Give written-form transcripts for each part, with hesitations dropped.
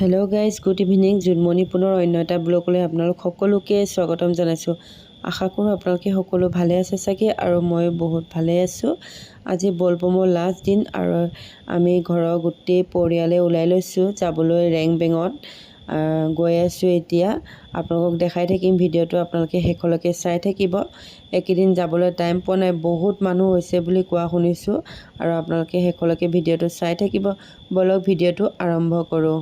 Hello' guys, good evening. Junmoni পুনৰ অন্য এটা ব্লগলৈ আপোনালোক সকলোকে স্বাগতম জনাইছোঁ। আশা কৰোঁ আপোনালোকে সকলো ভালে আছে চাগে, আৰু মই বহুত ভালে আছোঁ। আজি বলবমৰ লাষ্ট দিন আৰু আমি ঘৰৰ গোটেই পৰিয়ালে ওলাই লৈছোঁ যাবলৈ ৰেং বেঙত। গৈ আছোঁ এতিয়া। আপোনালোকক দেখাই থাকিম ভিডিঅ'টো, আপোনালোকে শেষলৈকে চাই থাকিব। একেদিন যাবলৈ টাইম পোৱা নাই, বহুত মানুহ হৈছে বুলি কোৱা শুনিছোঁ, আৰু আপোনালোকে শেষলৈকে ভিডিঅ'টো চাই থাকিব। বলক ভিডিঅ'টো আৰম্ভ কৰোঁ।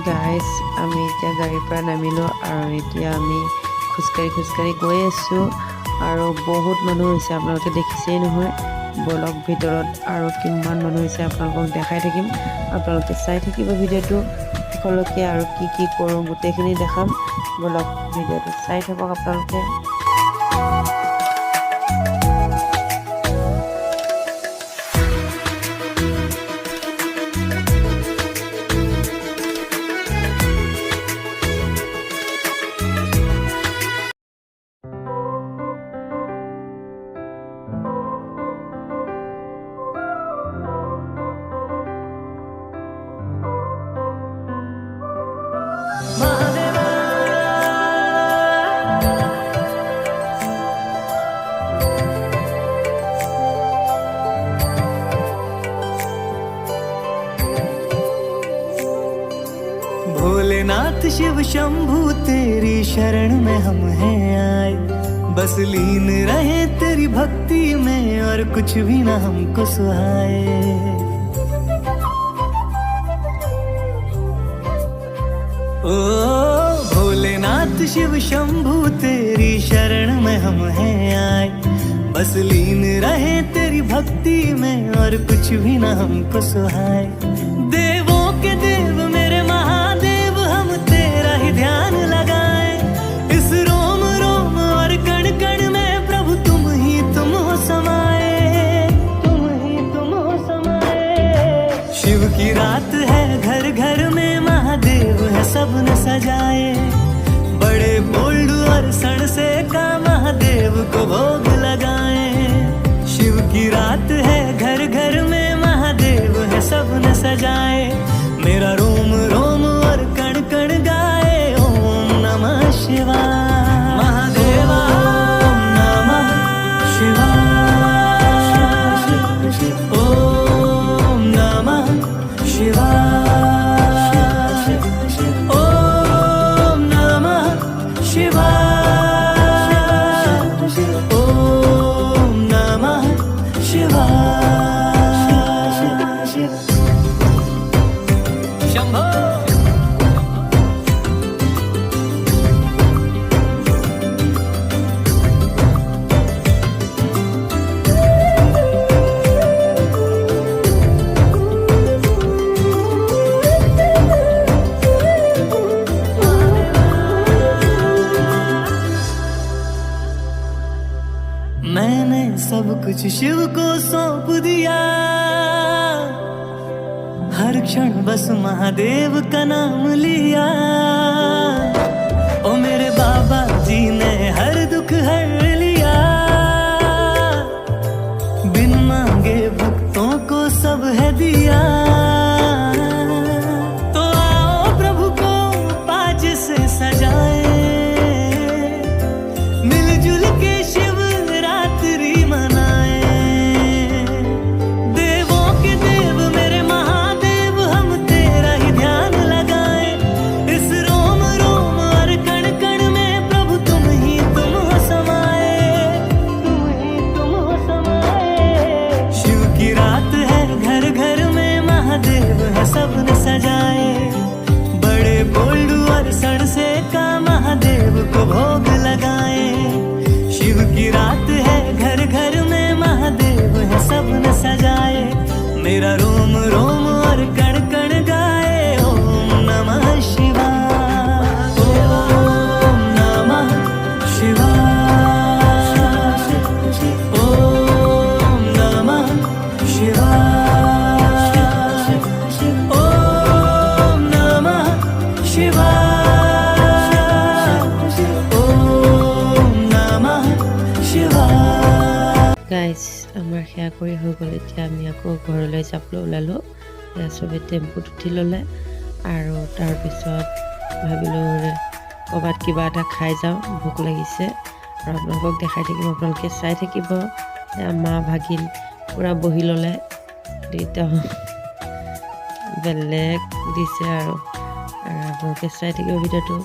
গাইজ, আমি এতিয়া গাড়ীৰ পৰা নামিলোঁ আৰু এতিয়া আমি খোজকাঢ়ি গৈ আছোঁ, আৰু বহুত মানুহ হৈছে, আপোনালোকে দেখিছেই নহয়। বলক ভিতৰত আৰু কিমান মানুহ হৈছে আপোনালোকক দেখাই থাকিম। আপোনালোকে চাই থাকিব ভিডিঅ'টো শেষলৈকে, আৰু কি কৰোঁ গোটেইখিনি দেখাম। বলক ভিডিঅ'টো চাই থাকক আপোনালোকে। भोलेनाथ शिव शंभू तेरी शरण में हम हैं आए, बस लीन रहे तेरी भक्ति में और कुछ भी ना हमको सुहाए। ओ भोलेनाथ शिव शंभू तेरी शरण में हम हैं आए, बस लीन रहे तेरी भक्ति में और कुछ भी ना हमको सुहाए। देवों के देव मेरे महादेव, हम तेरा ही ध्यान लगाए। इस रोम रोम और कण कण में प्रभु तुम हो समाए, तुम हो समाए। शिव की रात है, घर घर में महादेव है सबने सजाए। बड़े बोल्ड और सण से का महादेव को भोग लगाए। शिव की रात है, घर घर में महादेव है सबने सजाए। मेरा रोम रोम और कण कण गाए ओम नमः शिवाय। महादेवा ओम नमः शिवाय, ओम नमः शिवाय, ओम नमः शिवाय, ओम नमः शिवाय। शंभो मैंने सब कुछ शिव को सौंप दिया, हर क्षण बस महादेव का नाम लिया। ओ मेरे बाबा जी ने हर दुख हर लिया, बिन मांगे भक्तों को सब है दिया। तो आओ प्रभु को पाज से सजाए, मिलजुल के शिव रात्रि मनाए। देवों के देव मेरे महादेव, हम तेरा ही ध्यान लगाए। इस रोम रोम और कण कण में प्रभु तुम हो समाए, तुम हो समाए। शिव की रात है, घर घर में महादेव है सबने सजाए। बड़े बोल्ड और सण से का महादेव को भोग लगाए। शिव की रात है, घर घर में महादेव है सबने सजाए। मेरा रोम रोम और कण कण गाए ओम नमः সেয়া কৰি হৈ গ'ল। এতিয়া আমি আকৌ ঘৰলৈ যাবলৈ ওলালোঁ। সেয়া চবেই টেম্পুত উঠি ল'লে আৰু তাৰপিছত ভাবিলোঁ ক'ৰবাত কিবা এটা খাই যাওঁ, ভোক লাগিছে আৰু আপোনালোকক দেখাই থাকিম, আপোনালোকে চাই থাকিব। মা ভাগিন পূৰা বহি ল'লে, দুইটা বেলেগ দিছে আৰু আপোনালোকে চাই থাকিব ভিডিঅ'টো।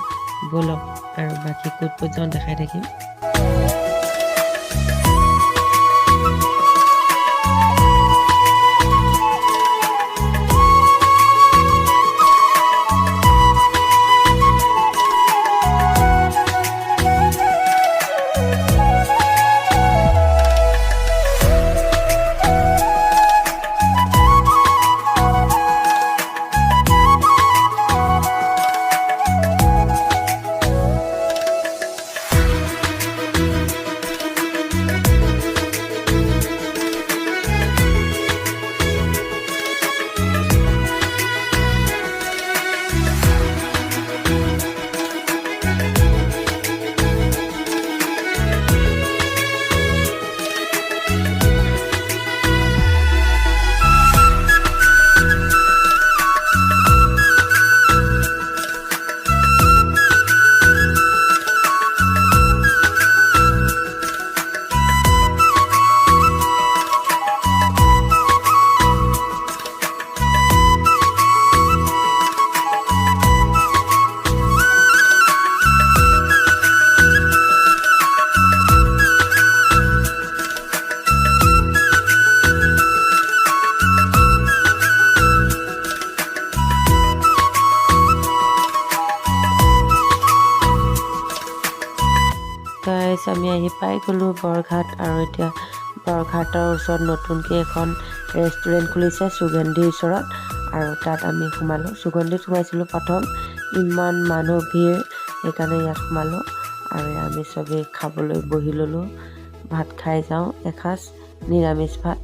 ব'লক আৰু বাকী ক'ত ক'ত যাওঁ দেখাই থাকিম। গাইজ আমি আহি পাই গ'লোঁ বৰঘাট, আৰু এতিয়া বৰঘাটৰ ওচৰত নতুনকৈ এখন ৰেষ্টুৰেণ্ট খুলিছে সুগন্ধিৰ ওচৰত, আৰু তাত আমি সোমালোঁ। সুগন্ধিত সোমাইছিলোঁ প্ৰথম, ইমান মানুহ ভিৰ, সেইকাৰণে ইয়াত সোমালোঁ আৰু আমি চবেই খাবলৈ বহি ল'লোঁ। ভাত খাই যাওঁ এসাঁজ, নিৰামিষ ভাত,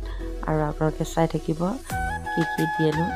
আৰু আপোনালোকে চাই থাকিব কি কি দিয়েনো।